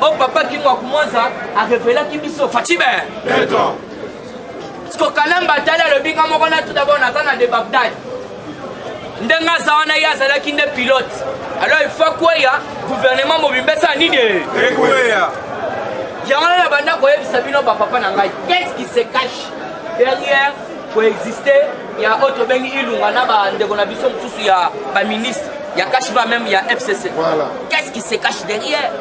Oh papa qui m'a commencé à révéler qui biso Fatime. D'accord. Ce que Kalamba tala le binga mo kona tout d'abord na sana de Bagdad. Ndenga zawana ya zala ki ne pilote. Alors il faut quoi ya gouvernement mobimbesa nini? Ekoya. Yangana na banda ko yebisa bino papa na ngai. Qu'est-ce qui se cache derrière pour exister? Il y a autre bengi ilunga na ba ndeko na biso msusu ya ba ministre. Il y a cache même il y a FCC. Voilà. Qu'est-ce qui se cache derrière?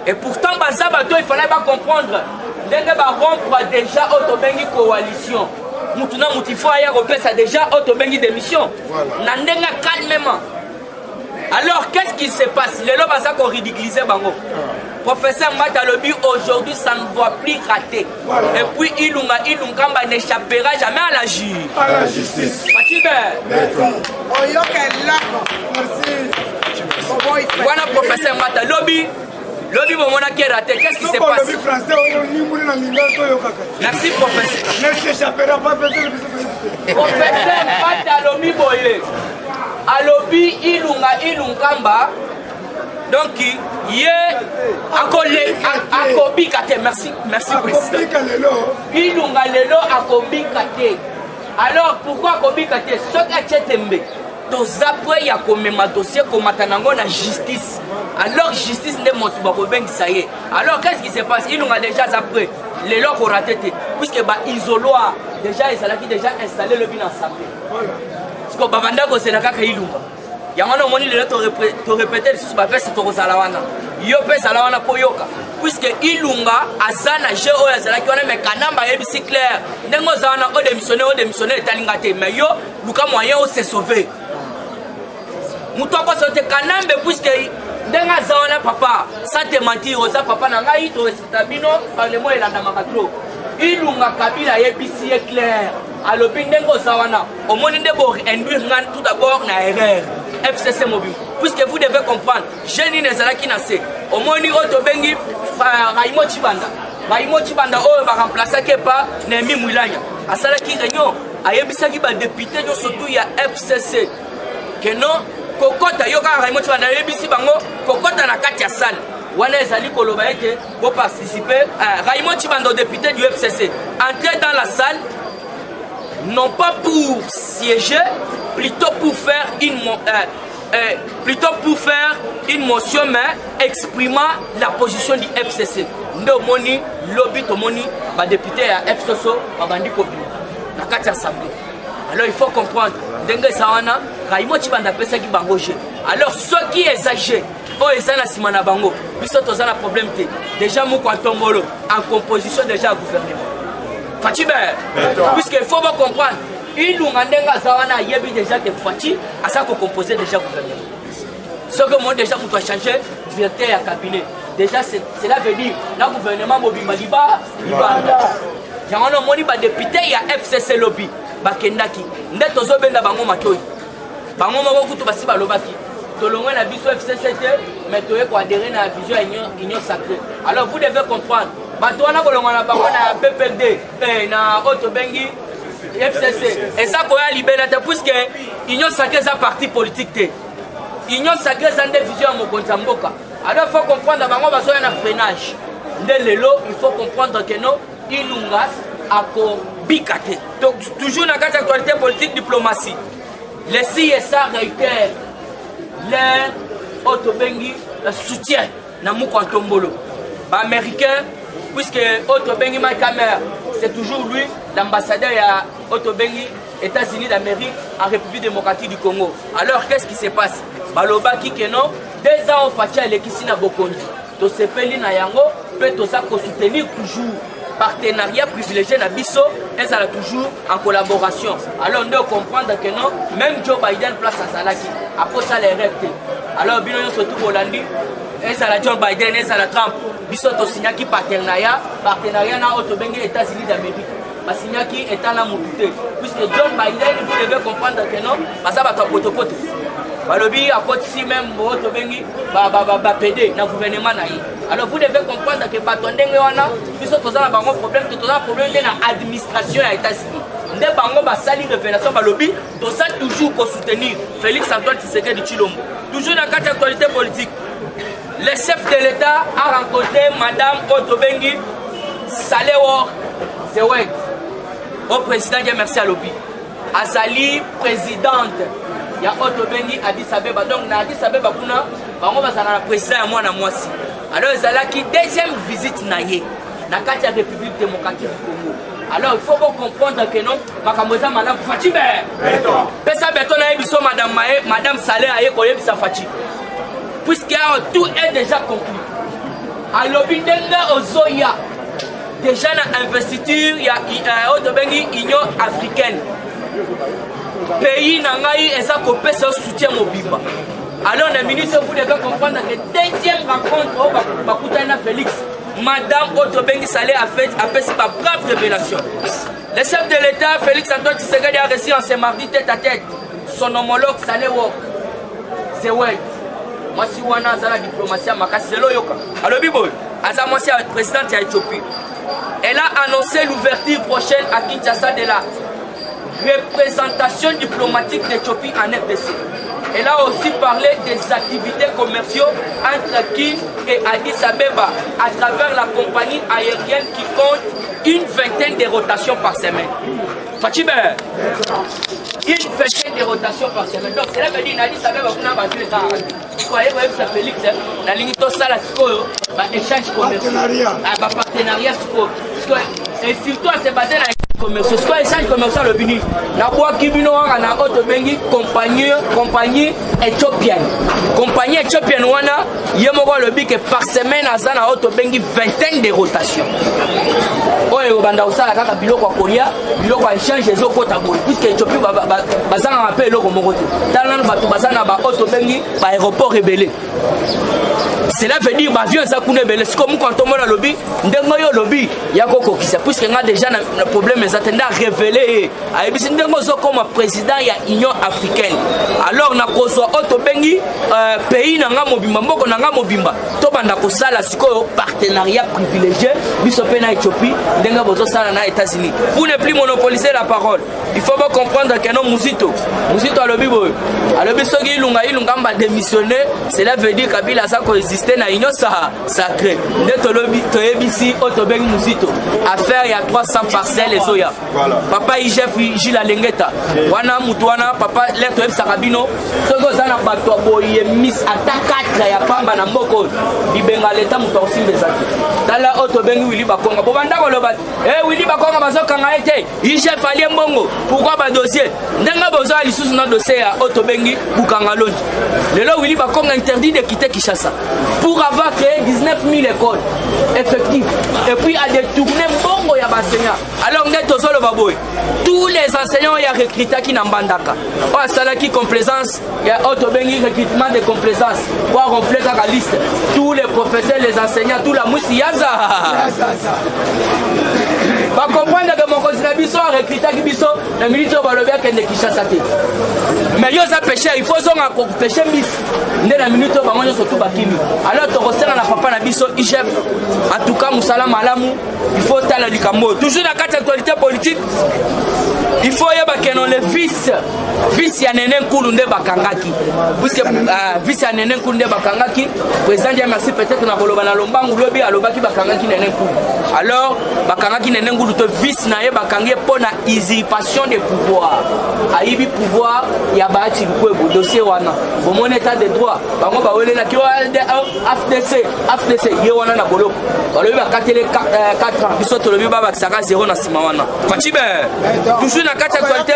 Et pourtant, il fallait pas comprendre. Dès rompre déjà autobengi coalition. Mutuna mutifaya repesa déjà autobengi démission. Nandenga calmement. Alors qu'est-ce qui se passe? Les lobes ça qu'on ridiculisait bango. Professeur Matalobi aujourd'hui ça ne va plus rater. Et puis Ilunga n'échappera jamais à la justice. À la justice. Voilà professeur Matalobi. Lobby Momona qui est raté, qu'est-ce qui se passe? Merci professeur. Professeur Matalobi Boye. Alobi Ilungamba. Donc il est Akobi Kate. Merci président. Ilunga Lelo Akobi Kate. Alors pourquoi Akobi Kate? Ce qui est tombé. Donc après il y a comme un dossier comme Matanango la justice. Alors justice n'est pas ça y est. Alors qu'est-ce qui se passe? Ils ont déjà après les lois qu'on raté puisque bah isoloir déjà ils ont déjà installé le bilan sapé. Parce que Babanda ko c'est la kaka ilunga. Yamana moni le to répéter sur ba faire to salawana. Yo pe salawana ko yoka. Puisque ilunga azana je o yazala ki on me kanamba ebisi clair. Ndengo zana o démissionner talingate mais yo luka moyen o se sauver. Mutoko sote kanambe puisque ndenga zawana papa sans te mentir oza papa nanga ito respectabino parlement elanda makatro ilunga kabila yebisi est clair alobi ndengo zawana omoni ndebo induire ngan tout d'abord na erreur FCC mobile puisque vous devez comprendre jeune nezalaki na se omoni oto bengi Raimo Chibanda o ba remplacer ke pa Nemi Mwilanya asalaki réunion ayebisaki ba député nyo surtout ya FCC que non kokota yoka Raimo Chibanda yebisi bango kokota na kati ya salle wana ezali koloba ete bo participer Raimo Chibanda député du FCC entrer dans la salle non pas pour siéger plutôt pour faire une motion mais exprimant la position du FCC ndo moni lobby to moni ba député ya FCC ba bandi ko na kati ya assemblée. Alors il faut comprendre ndenge sawana Raimo Chibanda pesa ki bango je. Alors ceux qui exagèrent oh ezana simana bango biso tozana problème te déjà moko antombolo en composition déjà gouvernement Fatime puisque il faut comprendre ilunga ndenga zawana yebi déjà que Fati a ça ko composer déjà gouvernement ce que moi déjà pour changer directeur à cabinet déjà cela veut dire le gouvernement mobimba libanda yango moni ba député ya FCC lobby bakendaki ndeto zobenda bango matoi bango moko kutu basi balobaki tolongwe na biso FCC mais toye ko adhérer na vision union sacrée. Alors vous devez comprendre bato wana kolongwa na bango na PPD na auto bengi FCC et ça ko ya libéra te puisque union sacrée za parti politique te union sacrée za nde vision mokonza mboka. Alors il faut comprendre bango basoya na freinage nde lelo il faut comprendre que non ilunga ako bikate. Donc toujours dans la actualité politique diplomatie les CSA réitèrent leur autobengi soutien na Mouko Ntombolo américain puisque autobengi Makamer c'est toujours lui l'ambassadeur à autobengi États-Unis d'Amérique en République démocratique du Congo. Alors qu'est-ce qui se passe? Baloba qui que non 2 ans au Fatia et qui na Bokondi tosepeli na yango pe toza ko soutenir toujours partenariat privilégié na biso et ça toujours en collaboration. Alors on doit comprendre que non, même Joe Biden place à Zalaki après ça les rêves. Alors bino surtout Hollandi et ça la Joe Biden et ça la Trump biso to signa qui partenariat na autobengi États-Unis d'Amérique. Ba signa qui état na mobuté puisque John Biden vous devez comprendre que non, parce que ba potopoto. Balobi à côté ici même autobengi ba PD na gouvernement na yi. Alors vous devez comprendre que batondenge wana biso toza na bango problème na administration ya États-Unis. Nde bango ba sali révélation balobi toza toujours ko soutenir Félix Antoine Tshisekedi Tshilombo. Toujours dans la actualité politique. Le chef de l'État a rencontré Madame Otobengi Salewo Zewek au président Dieu merci à Lobi. Azali présidente ya Otobengi Addis Abeba. Donc na Addis Abeba kuna bango bazana na président ya mwana mwasi. Alors ezalaki deuxième visite na ye na kati ya République démocratique du Congo. Alors il faut comprendre que non makamboza madame Fachi pesa beto na yebiso madame Saleh aye ko yebisa Fachi. Puisque tout est déjà conclu. Alors bindenge ozoya déjà na investiture ya Otobengi Union africaine. Pays nangai eza ko pesa soutien mobimba. Alors les ministres vous devez comprendre que deuxième rencontre bakutana Félix Madame Otobengi Saleh a fait sa brave révélation. Le chef de l'État Félix Antoine Tshisekedi a reçu en ce mardi tête à tête son homologue Salewo Zewek. Moi si wana za la diplomatie makasi zelo yoka. Alors bibo aza moi si président de l'Éthiopie. Elle a annoncé l'ouverture prochaine à Kinshasa de la représentation diplomatique d'Éthiopie en RDC. Elle a aussi parlé des activités commerciales entre Kiev et Addis Abeba à travers la compagnie aérienne qui compte une vingtaine de rotations par semaine. Fatime, une vingtaine de rotations par semaine. Donc cela veut dire Addis Abeba qu'on a battu les armes. Soyez vous ça Félix, la ligne to ça la échange commercial, partenariat et surtout c'est basé dans commercial. Ce qu'on échange commercial le bini. La boîte qui vient na Otobengi compagnie éthiopienne. Compagnie éthiopienne wana yemoko le bi que par semaine azana Otobengi vingtaine de rotations. Oyo banda usala kaka biloko ya Korea, biloko ya échange ezokota boy puisque Éthiopie bazana appel eloko moko te. Talana batu bazana ba Otobengi ba aéroport rebellé. Cela veut dire que l'avion est rebelle. C'est comme quand on a le lobby, on lobby, il y a puisque on a déjà un problème, mais on a révélé. Comme président de l'Union africaine. Alors, on a Otobengi, pays n'a mobimba, n'a mobimba. Tobanda ko sala siko partenariat privilégié, bisopé na Éthiopie, denga bozo sala na États-Unis. Vous ne plus monopoliser la parole. Il faut comprendre que non Muzito à lobby boy. À lobby sogi ilunga mba démissionner, cela veut dire Kabila ça coexister na union sacrée. Neto lobby to ebisi Otobengi Muzito. Affaire il y a 300 parcelles les oya. Papa Igef Gila Lengeta. Wana mutwana papa leto eb sakabino. Sogo zana bato boye miss attaque ya pamba na mboko. Bibenga leta muto osimbe zaki. Tala Otobengi Willy Bakonga. Bobanda ko lobat. Willy Bakonga bazokanga ete. Igef ali mbongo. Pourquoi ba dossier? Ndenga bozo ali sous na dossier ya Otobengi Bukanga Lonji. Lelo Willy Bakonga interdit de quitter Kinshasa pour avoir créé 19 000 écoles effectives et puis à détourner mbongo ya enseignants. Alors neto solo baboy. Tous les enseignants y a recruté qui n'ambandaka. Pas ça qui complaisance, il y a Otobengi recrutement de complaisance. Pour remplir la liste. Tous les professeurs, les enseignants, tout la mousse yaza. Va comprendre que mon continent biso a recruté qui biso, le ministre va le faire qu'il ne Kinshasa. Mais yo ça pêcher, il faut qu'on pêcher mis. Né la minute va manger surtout bakimi. Alors tu resserres la papa na biso IGF. En tout cas musala malamu, il faut tala likambo. Toujours dans quatre actualités politiques. Il faut y avoir le vice ya nenen kulunde bakangaki. Puisque vice ya nenen kulunde bakangaki, président Dieu merci peut-être na boloba na lombangu lobi alobaki bakangaki nenen kulu. Alors bakangaki nenen kulu to vice na ye bakangi pona usurpation de pouvoir. Aibi pouvoir ya baati lukwebo dossier wana. Bon mon état de droit, bango ba wele na ki FDC ye wana na boloko. Balobi bakatele 4 ans, biso to lobi ba bakisaka 0 na sima wana. Fachibe. Toujours na kati actualité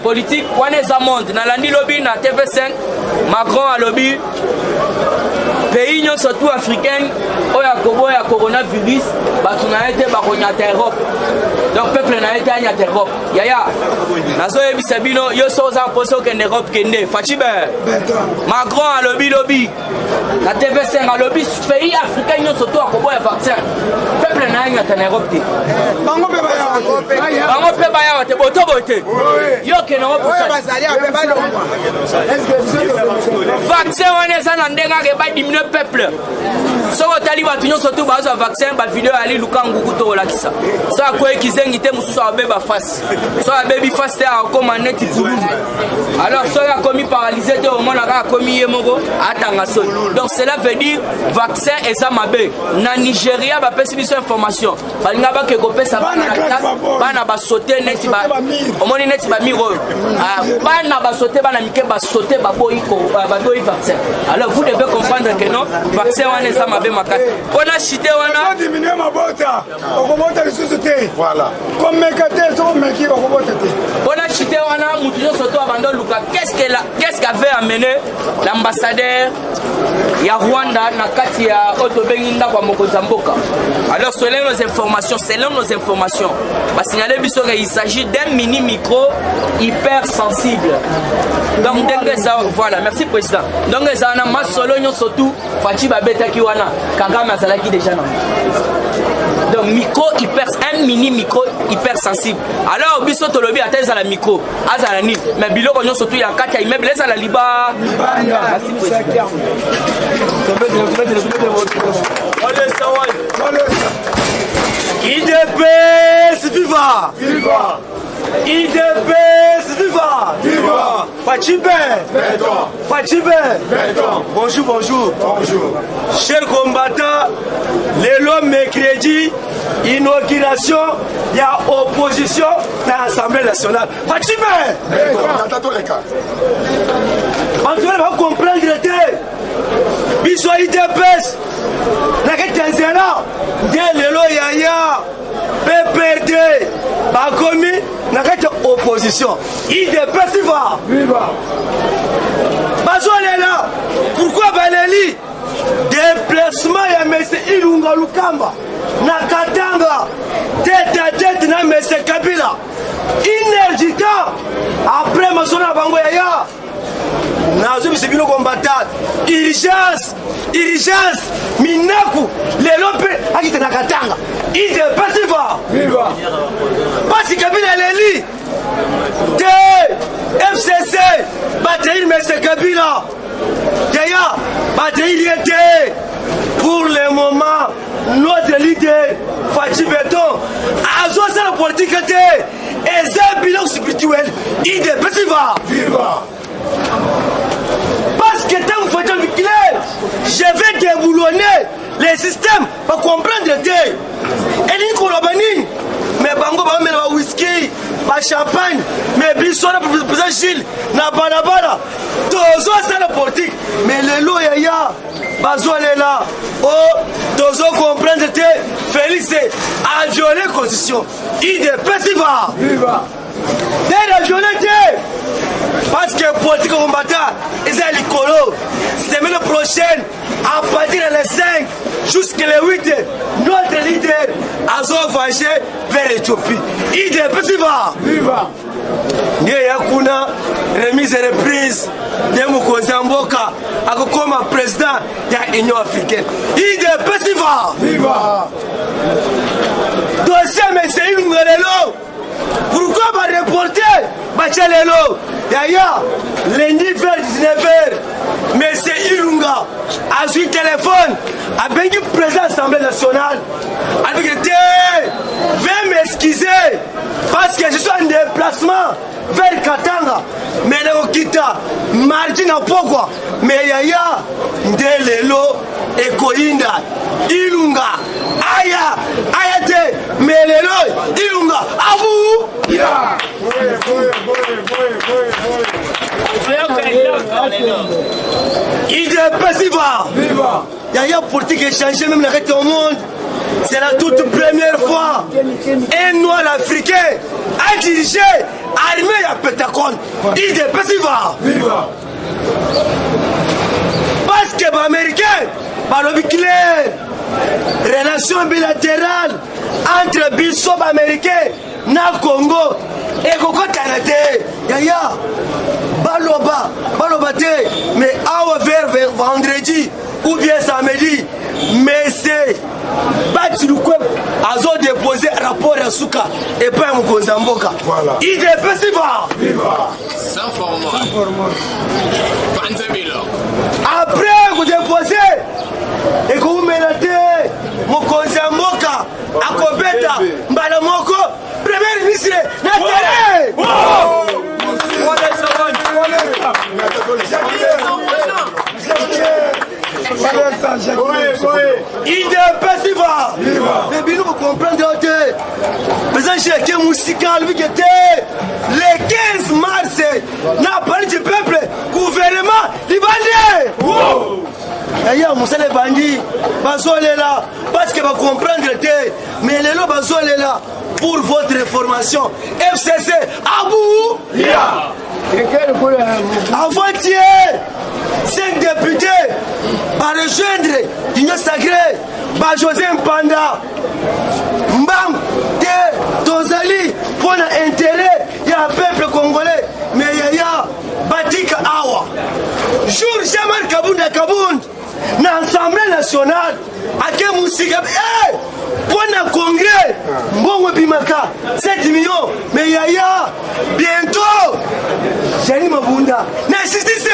politique, wana za monde na landi lobby na TV5, Macron a lobby pays surtout africain oya kobo ya coronavirus bato na été bakonyata Europe donc peuple na été anyata Europe yaya nazo yebisa bino yo soza poso ke Europe kende Fachibe Macron a lobby la TV5 a lobby pays africain surtout akobo ya vaccin peuple na anyata na Europe te bango pe baya te boto bote yo ke na Europe vaccin on est en ndenga ke ba diminuer peuple soko tali batu nyonso tu bazo vaccin ba video ali lukangu kuto lakisa sa ko ekizengi te mususu abeba face so abebi face te akoma neti pulu alors so ya komi paralysé te au mona ka komi yemoko atanga so donc cela veut dire vaccin eza mabe na Nigeria ba pesi biso information balinga ba ke kopesa bana ba sauter neti ba omoni neti ba miro bana ba sauter bana mike ba sauter ba boyi ko ba doyi vaccin alors vous devez comprendre que non vaccin wana eza mabe makasi pona chite wana diminuer mabota okobota lisusu te voilà komeka te sokomeki okobota te pona chite wana mutu nyonso to abando luka qu'est-ce qu'avait amené l'ambassadeur ya Rwanda na kati ya otobengi ndako ya mokonzi ya mboka alors selon nos informations ba signaler biso qu'il s'agit d'un mini micro hyper sensible donc voilà merci président donc ça na masolo nyonso tout Fachi babetaki wana Kagame azalaki déjà na donc un mini micro hyper sensible alors biso tolobi ateza la micro azala ni mais biloko nyonso tout ya kati ya immeuble ezala liba merci président IDPS viva! Viva! IDPS viva! Viva! Fachibe! Fachibe! Bonjour, bonjour. Bonjour. Chers combattants, le mercredi, inauguration, il y a opposition dans l'Assemblée nationale. Fachibe! On doit comprendre que Biso IDPS, la Tanzania, de Lelo Yaya, PPD, Bakomi, la opposition. IDPS viva! Bazo est là. Pourquoi Baleli? Déplacement ya Mese Ilunga Lukamba, Nakatanga, tête à tête na Mese Kabila. Inergita, après Mazona Bango Yaya. Nazo bisibino combattant urgence minaku lelo pe akita nakatanga ide pasiva Viva! pasi Kabila leli te FCC batterie Mese Kabila Yaya batterie était pour le moment notre leader Fachi Beton azo sa politique était et bilan spirituel ide pasiva Viva! Parce que tant que vous faites un clair, je vais déboulonner les systèmes pour comprendre le thé. Et les Kolobani, mais bango ba mena whisky, ba champagne, mais bisona pour président Gilles, na banabana. Tozo ça la politique, mais les loyaya, bazo là. Oh, tozo comprendre le thé, Félix a violé la constitution. Il est festival. Viva! Dès la violente, parce que politique combattant, ils sont l'écolo. Semaine prochaine, à partir de les 5 jusqu'à les 8, notre leader a voyagé vers l'Éthiopie. Il est petit va. Viva! Yakuna, remise et reprise de Mokozamboka, comme président de l'Union africaine. Il est petit va. Viva! Dossier, mais c'est une nouvelle. Pourquoi va reporter Bachalelo? D'ailleurs, lundi vers 19h, M. Ilunga a su téléphone avec le président de l'Assemblée nationale. Avec le veuillez m'excuser parce que je suis en déplacement vers Katanga. Mais le Kita, mardi n'a pas quoi. Mais Yaya, Ndelelo, Ekoinda, Ilunga, Aya, Ayate, Melelo, Ilunga, à vous! Yeah! Il est passiva! Viva! Yaya politique est changé même la reste au monde. C'est la toute première fois. Un noir africain a dirigé armée à Pentacon. Il est passiva! Viva! Parce que les Américains balobi clair relation bilatérale entre biso américain na Congo ekokotana te yaya baloba te mais awa vers vendredi ou bien samedi mais c'est Batilukwe azo déposé rapport à Souka et pas Mokonzi Mboka. Voilà. Il est festival. Sans format. Après vous déposez et que vous menez Mokonzi Mboka à Kobeta Mbala Moko premier ministre na terrain. Il est festival. Mais bien vous comprenez mais ça j'ai que musical vu que le 15 mars n'a parlé du peuple gouvernement libanais. D'ailleurs Moussa les bandits bazolé là parce que va comprendre mais les lots bazolé là pour votre information FCC Abou avant-hier 5 députés par rejoindre l'Union sacrée par José Mpanda Mbam de Tozali pour l'intérêt du peuple congolais mais yaya Batika Awa jour Jamal Kabound na Assemblée nationale ake musika pour le congrès mbongo bimaka 7 millions mais yaya bientôt Jani Mabunda na justice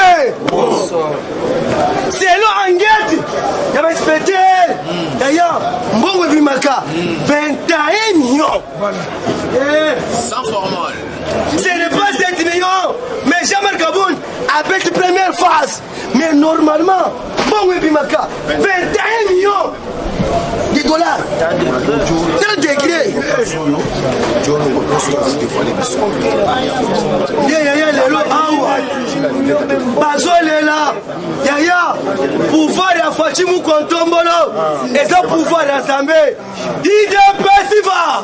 c'est lo enquête ya ba inspecteur d'ailleurs mbongo bimaka 21 millions sans formal ce n'est pas 7 millions mais Jamal Kabound avec la première phase mais normalement mbongo bimaka 21 millions de dollars. C'est le degré. Yaya lelo awa. Bazole là. Yaya pouvoir ya Fachimu Kontombolo. Et ça pouvoir ya Zambé. Il est festival.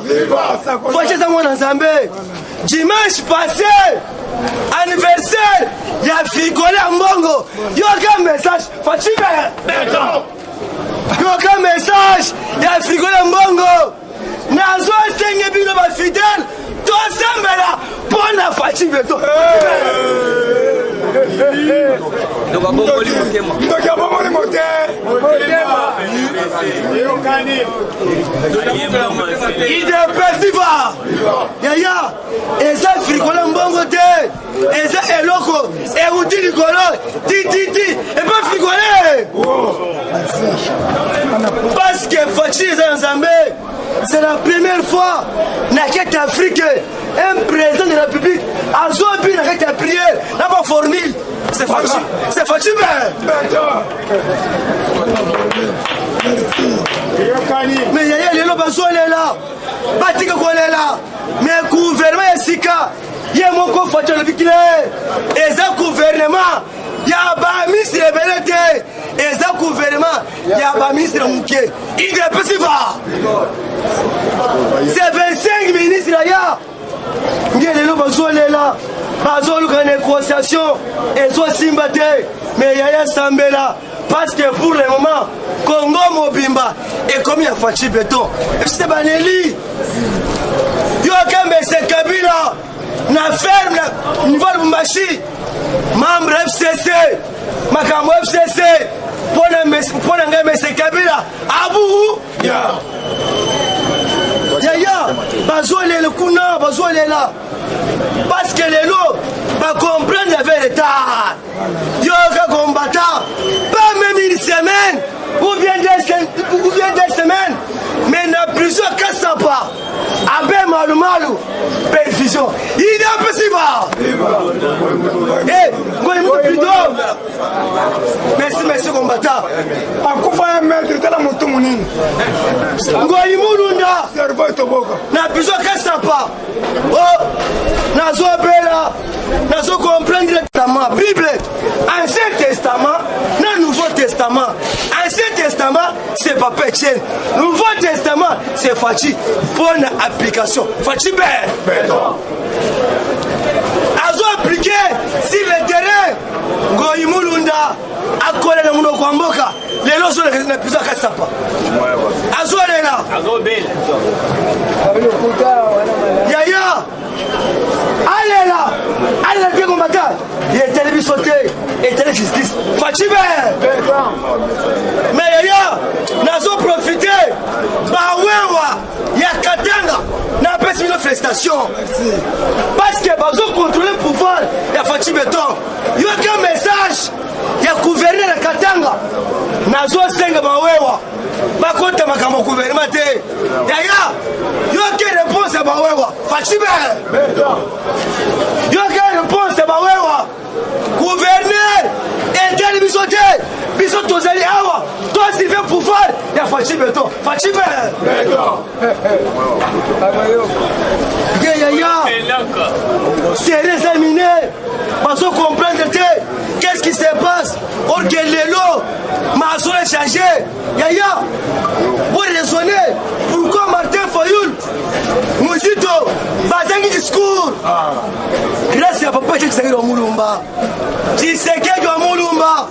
Fachi ça mon Zambé. Dimanche passé anniversaire ya Figolé Mbongo. Yo quel message Fachi Yoka message ya Figolé Mbongo nazo senge bino ba fidèle to sembela pona Fachi beto donc abongoli motema il est festival yaya eza Figolé Mbongo te eza eloko euti likolo ti et pas Figolé parce que Fachi est en Zambie c'est la première fois na quête Afrique un président de la République a zobi na quête prière n'a pas formule c'est Fachi mais yaya lelo bazole là batika kolela mais gouvernement ya sika ye moko Fachi le bikile et ça gouvernement ya ba ministre belete et ça gouvernement ya ba ministre muke il est possible c'est 25 ministres là ngelo bazolela bazoluka négociation et zo simbate mais yaya sambela parce que pour le moment Congo mobimba et comme il a Fachi béton c'est baneli yo kambe c'est Kabila na ferme na niveau Lubumbashi membre FCC makambo FCC pona ngame c'est Kabila Abou yaya bazolela kuna bazolela parce que les lots va comprendre la vérité yo ka combattant pas même une semaine ou bien 2 semaines mais na prison Kasapa abe malumalu perfusion il est possible merci combattant akufa maître tala moto munini ngoli mulunda cerveau toboka na prison Kasapa oh nazo bela nazo comprendre le testament Bible Ancien Testament na Nouveau Testament Ancien Testament c'est Papa Etienne Nouveau Testament c'est Fachi bonne application Fachi azo appliqué sur le terrain Ngoyi Mulunda akole na munoko mboka lelo so na prison à Kassapa. Azolela. Yaya. Allez là. Allez bien combattant. Il est télé sauté. Et télé justice. Fatime. Mais Yaya, nazo profité. Bah ouais, ya Katanga. N'a pas une prestation. Parce que bazo contrôler le pouvoir. Ya Fatime Beton. Il y a qu'un message. Ya gouverneur na Katanga. Nazo senga bawewa. Bakota makambo gouvernement te. Yaya, yo ke réponse à bawewa. Fatime. Yo ke réponse à bawewa. Gouverneur et bisoté. Bisoto zali awa. Toi s'il veut pouvoir, ya Fatime Beton. Fatime. Yaya. C'est examiné. Bazo comprendre te. Qu'est-ce qui se passe? Or que l'élo m'a changé. Yaya, pour raisonner, pourquoi Martin Fayoul, Mouzito, Bazangi discours? Grâce à papa, j'ai dit au Moulumba. J'ai dit au Moulumba.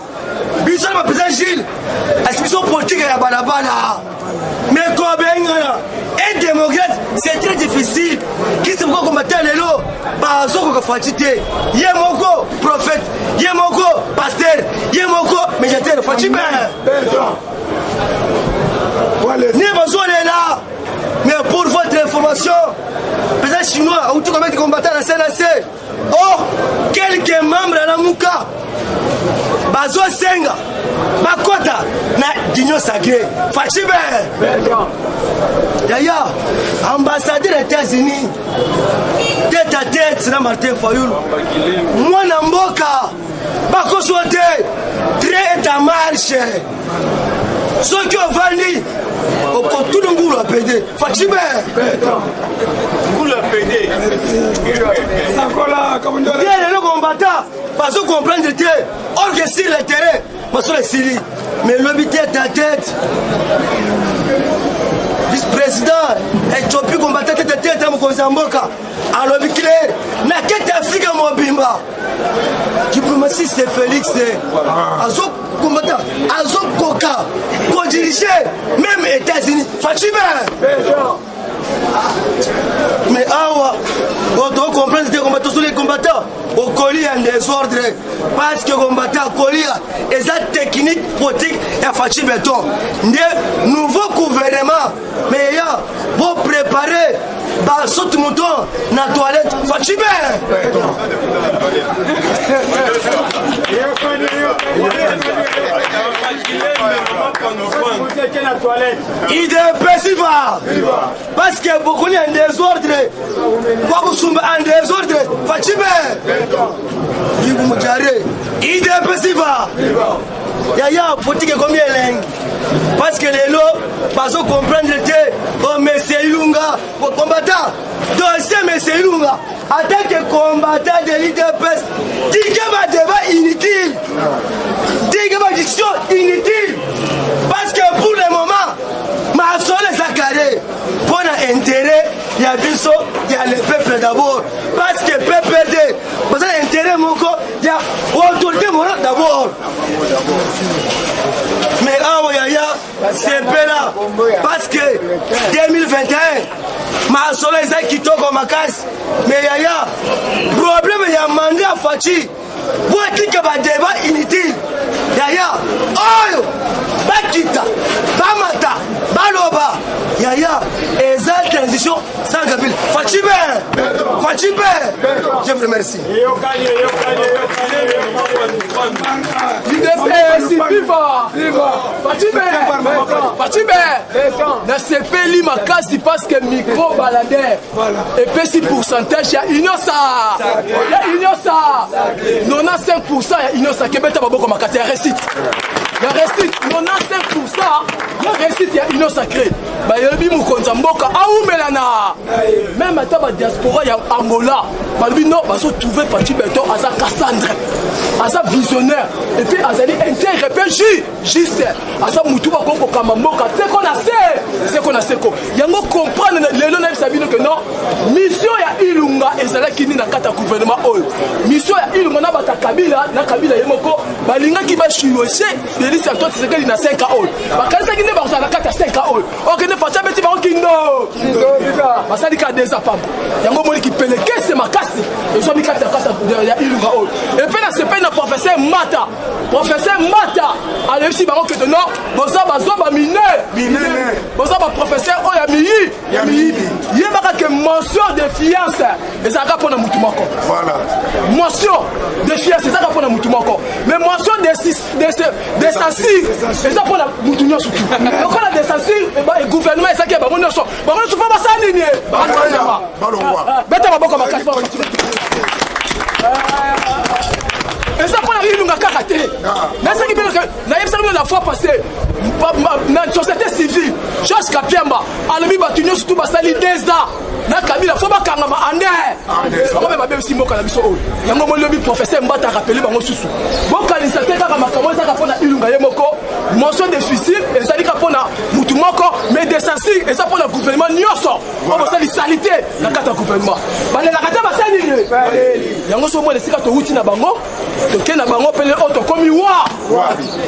Bisson m'a président Gilles. Est-ce qu'ils sont politiques à Balabala? Mais quoi, un démocrate, c'est très difficile. Qui se voit combattre l'élo? Bazo ko fatité. Yemoko prophète, Yemoko pasteur, Yemoko médiateur Fatime. Ni besoin est là. Mais pour votre information, président chinois, ou tout comme combattant à la CNAC. Oh, quelques membres à la Mouka. Bazo Senga, Bakota, na d'union sacrée. Fatime. Yaya, ambassadeur des États-Unis, tête à tête, c'est Martin Fayoul. Moi, Namboka, Bako Sote, très à marche. Ceux qui ont vendu, tout le monde a pédé. Fatime. Vous l'avez pédé. Bien, le combattant, parce qu'on comprend de Dieu, or que sur le terrain, mais l'homme tête à tête. Vice-président, Éthiopie combattant tête à tête à Mozamboka. Alors, clair, na quête Afrique à Mobimba. Diplomatie, c'est Félix. Azo combattant, Azo Koka, co-dirigé, même États-Unis. Fatime. Mais awa, on doit comprendre que les combattants sont les combattants. Au colis en désordre. Parce que les combattants colis, et ça technique politique et Fatime Beton. De nouveau gouvernement. Mais il y a pour préparer bah, saute mouton dans la toilette. Fatime. IDPS parce que beaucoup de désordre. En désordre. Fatime. IDPS Yaya, politique combien langue? Parce que les lots, parce qu'on comprend que monsieur Ilunga, combattant, dossier monsieur Ilunga, en tant que combattant de l'IDPS, dit qu'il y a un débat inutile. Dit qu'il y a une diction inutile. Parce que pour le moment, ma soeur est accarée. Pour l'intérêt, il y a du saut, il y a le peuple d'abord. Parce que PPD, parce que l'intérêt, il y a l'autorité morale d'abord. Mais c'est là. Parce que 2021, ma soeur est qui tombe comme ma casse. Mais il y a problème, il y a mandé à Fachi. Pour qu'il y ait un débat inutile. Yaya, Oyo, Bakita, Bamata, Baloba, Yaya, et ça, transition sans Gabil. Fatime, je vous remercie. Na sepeli makasi parce que micro baladeur et puis si pourcentage ya inosa 95% ya inosa kebeta baboko makasi ya récite 95% ya récite ya inosa cré ba yebi mukonza mboka aumelana même ata ba diaspora ya Angola balbi no baso trouver Fatime Beton aza Cassandre aza visionnaire et puis azali intègre pe juste aza mutu bakoko kamba mboka seko na seko yango comprendre lelo na bisabino que non mission ya Ilunga ezalaki ni na kata gouvernement oyo mission ya Ilunga na bata Kabila na Kabila yemoko balingaki ba chiroche Félix Antoine Tshisekedi na 5 ans bakanisa kinde ba na kata 5 ans okende facha beti ba kindo basali ka des apamba yango moni ki pelekese makasi ezo mi kata ya Ilunga oyo et puis na sepe na professeur Mata alors si bango que non boza bazomba mineur boza ba professeur oyo ya miyi yebaka que mention de fiance ezaka pona mutu moko voilà mention de fiance ezaka pona mutu moko mais mention de censure eza pona mutu nyonso tu lokola de censure et gouvernement ezaki bango nyonso fa basani ni beta maboko makasi eza pona Ilunga kaka te nasaki bino nayebisaki bino la fois passée na société civile Georges Kapiamba alobi bato nyonso tu basali 2 ans na Kabila fo bakangama ande bango mpe babebisi mboka na biso oyo yango molobi professeur Mbata rappele bango susu bokanisa te kaka makambo ezaka mpona Ilunga ye moko mention de suicide ezali ka mpona mutu moko mais de censure eza mpona gouvernement nyonso oyo bosali salite na kati ya gouvernement balelaka te basali nini yango so mwana esika towuti na bango toke na bango pele oyo tokomi wa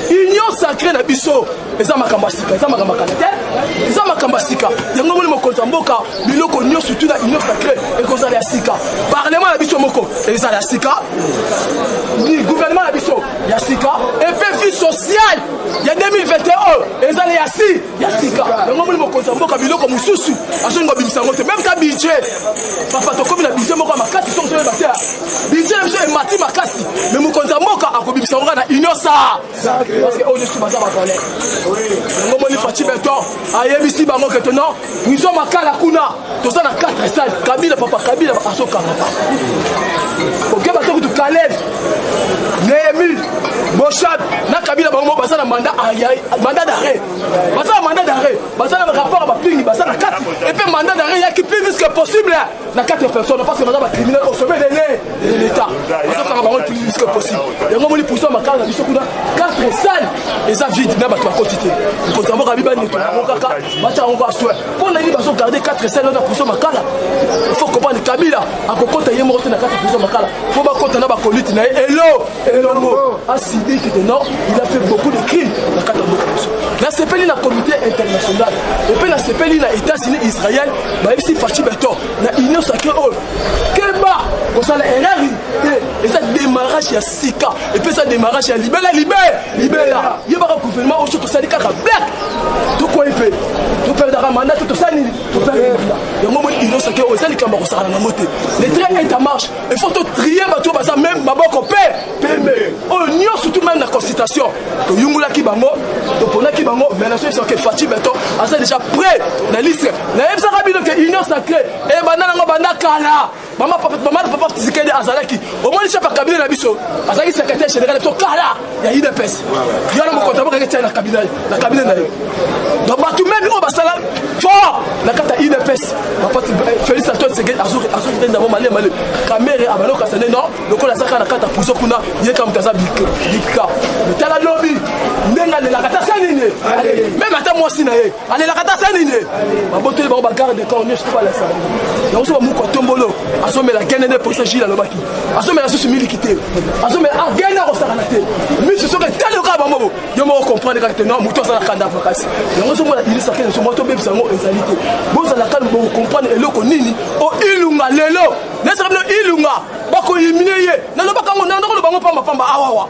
union sacré na biso eza makambo asika eza makambo akala te eza makambo asika yango moni mokonzi ya mboka biloko nyonso surtout na union sacré ekozala ya sika parlement na biso moko ezala ya sika gouvernement na biso ya sika epe vie sociale ya 2021 ezala ya sika yango moni mokonzi ya mboka biloko mosusu azongi kobimisa yango te même ta budget papa tokomi na budget moko ya makasi soki toyeba te budget na biso emati makasi mais mokonzi ya mboka akobimisa yango na union parce que oyo nyonso baza bakolere yango moni Fachi Beton ayebisi bango ke tono biso makala kuna toza na 4 stade Kabila papa Kabila asokanga pa okeba to kutu Caleb Néhémie Bochad na Kabila bango baza na mandat d'arrêt baza na rapport ba pingi baza na 4 et puis mandat d'arrêt ya qui plus vite que possible na 4 personnes parce que baza ba criminel au sommet de l'état baza na bango plus vite que possible yango moni puso makala na biso kuna 4 salles eza vide na bato bakotite kotambo kabiba ni to kaka bacha ngo aswe pona ni bazo garder 4 salles na puso makala il faut comprendre Kabila akokota yemo na 4 puso makala faut bakota na bakoliti na hello asidi que non il a fait beaucoup de crimes na kata mboka biso na sepeli na comité international et puis na sepeli na États-Unis Israël ba ici Fachi Beton na union sacrée keba kosala erreur et ça démarrage ya sika et puis ça démarrage ya libela yebaka gouvernement au surtout sali kaka black to quoi il fait to perdre mandat to sali to perdre yango mo union sacrée o sali kamba kosala na moté les trains est en marche il faut to trier bato baza même maboko peme o union surtout même la constitution to yungula ki bango to pona ki bango mais la chose que Fachi Beton a déjà prêt la liste na yebsa kabilo que union sacrée et banana ngo banda kala Maman papa Tshisekedi azalaki au moins chef Kabila na biso azali secrétaire général to kala ya IDPS yana mo konta boka na Kabila na ye donc batu même o basala fort na kata IDPS papa Félix Antoine Tshisekedi azo tenda mo male caméra abalo kasane non lokola saka na kata puso kuna yeka mutaza bika tala lobby ndenga de la kata sanine même ata moi si na ye ale la kata sanine baboto ba garde de corps ne pas la ça donc so mu ko tombolo azomela genene pour ça Gilles alobaki azomela susu milikité azomela agena ko saka na te mi ce sont que tel ka ba mobo yo mo comprendre que non muto ça kanda vakasi yango so mona il sakene so moto be bisango ezalité boza la calme bo comprendre eloko nini o Ilunga lelo nesa bino Ilunga bako humilier na lobaka ngo ndako bango pamba awawa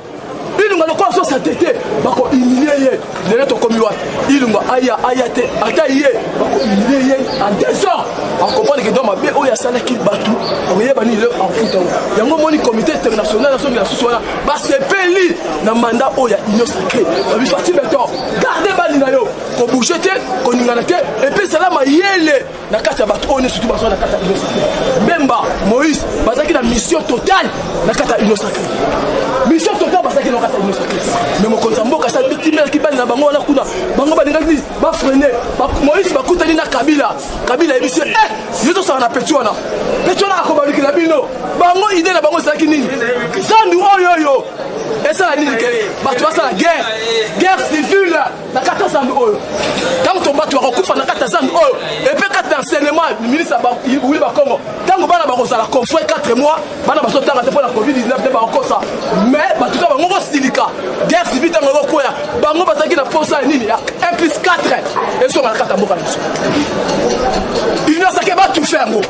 Ilunga le corps so tete bako humilier lelo to komi wa Ilunga aya te ata ye bako humilier en désordre on comprend que dans ma bé o ya sala ki batu o yeba ni le en futa yango moni comité international so la suswana ba sepeli na mandat o ya union sacrée ba Fachi Beton garder bali na yo ko bouger te ko ningana te et puis cela ma yele na kata batu on surtout ba so na kata union sacrée Bemba Moïse bazaki na mission totale na kata union sacrée mission totale bazaki na kata union sacrée mais mo konza mboka sa bitimel ki bali na bango na kuna bango ba ndingaki ba freiner Moïse ba kutani na Kabila ebisi yezo sa na Petro na akobaliki na bino bango idée na bango saki nini zandu oyo esala nini ke bato basala guerre civile na kati ya zando oyo ntango to bato bakokufa na kati ya zando oyo epe kati na enseignement ministre wili bakongo ntango bana bakozala confort 4 mois bana bazotanga te mpo na covid-19 te bakokosa mais batuka bango kosilika guerre civile ntango ekokwea bango bazalaki na posa ya nini ya 1+4 esonga na kati ya mboka na biso union sacré batufe yango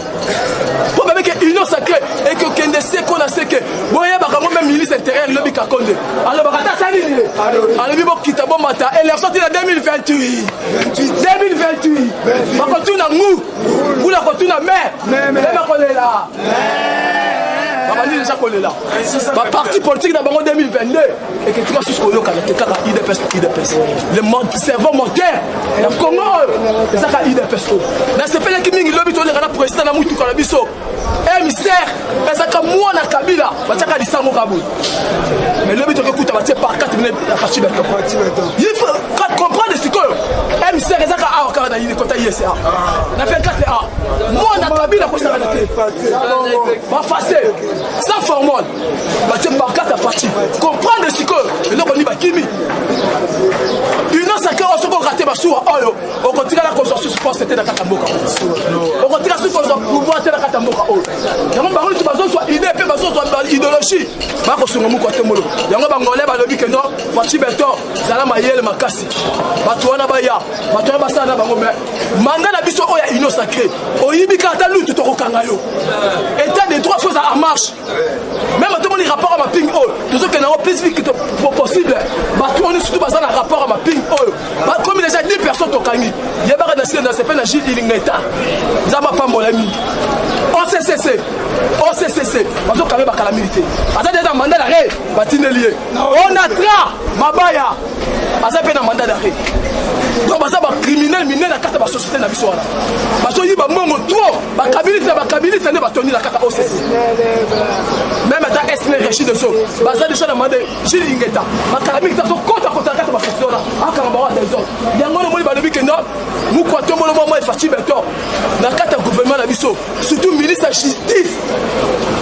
mpo babeke union sacré ekokende seko na seke boyebaka ngo même ministre intérieur lobi kakonde alobaka ta sa nini alobi bokita bomata élection tina 2028 bakotuna ngu ngula kotuna me bakolela babandi déjà kolela baparti politique na bango 2022 eketika susu koyokana te kaka idps le cerveau moderne ya congo oyo ezaka idps oyo nasepelaki mingi lobi toleka na président na mutuka na biso émissaire ezaka mwana kabila batiaka lisango kaboy mais lobi tokekuta batie par 4 minutes ya faci beto il faut comprendre sikoyo émissaire ezaka awa kaka na yini kota ISA na 24A mwana kabila kosakana te bafase sans formule batie par 4 ya faci comprendre sikoyo eloko ni bakimi union sacré oyo soki okate basuwa oyo okotikala kozwa susu force te na kati ya mboka okotika susu kozwa pouvoir te na kati ya mboka oyo yango bango litu bazozwa idée mpe bazozwa idéologie bakosunga moko atembolo yango bangole balobi ke non faci beto zala mayele makasi bato wana baya bato wana basala na bango me manda na biso oyo ya union sacré oyibi kaka ata lutu tokokanga yo état des droits choses en marche même atomoni rapport ya maping oyo tozokende yango plus vite possible bato wana surtout baza na rapport ya maping oyo comme déjà 10 personnes tokangi yebaka na sile na sepe na Gilles Ilingeta nzamba pambola mingi OCCC bazokanga bakala milité aza déjà mandat d'arrêt batindeli ye onatra mabaya aza mpe na mandat d'arrêt donc baza bacriminel minene na kati ya basociété na biso wana bazoyiba mbongo trop bakabilisa nde batoni na kati ya OCC même ata esne régi de so baza déjà na mandat Gilles Ingeta bakala mingi tazokota na kati ya basociété wana akanga bango ya desordre yango nomoni balobi ke non mukwatombono mwa efaci beto na kati ya gouvernement na biso surtout ministre ya justice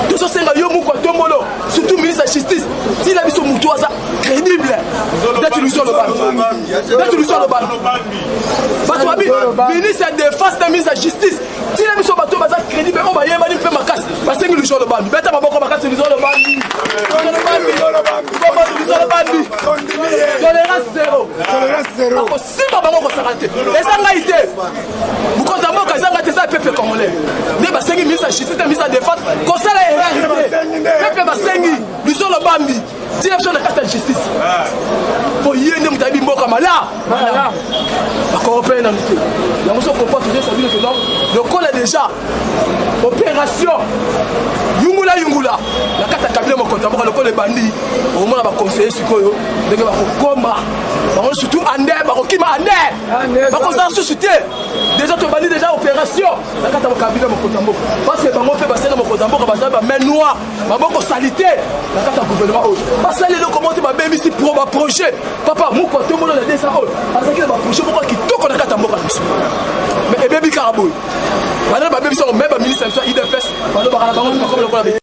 tozosenga yo mukwatombono surtout ministre ya justice tina biso mutu aza crédible deti luso lobano bato babi ministre ya défense na ministre ya justice tina biso bato baza crédible oyo bayebani mpe makasi basengi luso lobano beta maboko makasi luso lobandi tolérance zéro akosimba bango kosaka te eza ngai te mokonzi ya mboka eza ngai te eza pepe congolais nde basengi ministre ya justice na ministre ya défense kosala erreur te pepe basengi luso lobambi tina biso na kati ya justice po ye nde moto ayebi mboka mala bakoropeye nanu te yango so comprend toujours sabino ke non lokola déjà opération yungula na kati ya kabila mokonzi ya mboka lokola ebandi omona baconseiller sikoyo ndenge bakokoma bango surtout ande bakokima ande bakozala susu te déjà tobandi déjà opération na kati ya kabila mokonzi ya mboka parce que bango mpe basala mokonzi ya mboka bazali bamain noire baboko salite na kati ya gouvernement oyo basali eloko moko te babemisi pro baprojet papa mokwatombono na desa oyo azalaki na baprojet moko kitoko na kati ya mboka na biso mais ebebi kaka boye bana babemisi yango me baministre ya biso idps balobaka na bango comme lokola